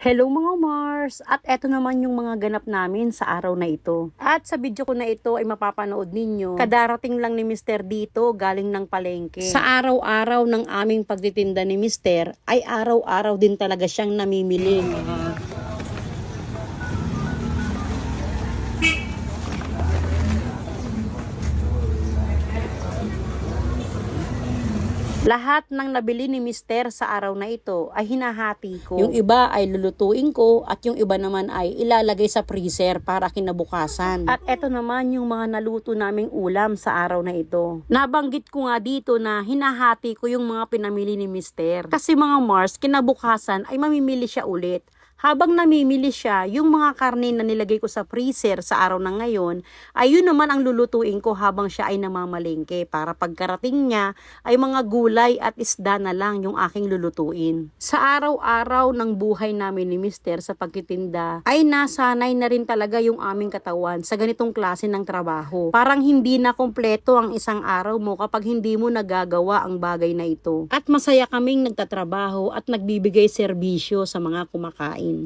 Hello mga Mars! At eto naman yung mga ganap namin sa araw na ito. At sa video ko na ito ay mapapanood ninyo, kadarating lang ni Mr. dito galing ng palengke. Sa araw-araw ng aming pagtitinda ni Mr. ay araw-araw din talaga siyang namimili. Lahat ng nabili ni Mister sa araw na ito ay hinahati ko. Yung iba ay lulutuin ko at yung iba naman ay ilalagay sa freezer para kinabukasan. At eto naman yung mga naluto naming ulam sa araw na ito. Nabanggit ko nga dito na hinahati ko yung mga pinamili ni Mister. Kasi mga Mars, kinabukasan ay mamimili siya ulit. Habang namimili siya, yung mga karne na nilagay ko sa freezer sa araw na ngayon, ay yun naman ang lulutuin ko habang siya ay namamalengke para pagkarating niya ay mga gulay at isda na lang yung aking lulutuin. Sa araw-araw ng buhay namin ni Mister sa pagtitinda, ay nasanay na rin talaga yung aming katawan sa ganitong klase ng trabaho. Parang hindi na kompleto ang isang araw mo kapag hindi mo nagagawa ang bagay na ito. At masaya kaming nagtatrabaho at nagbibigay serbisyo sa mga kumakain.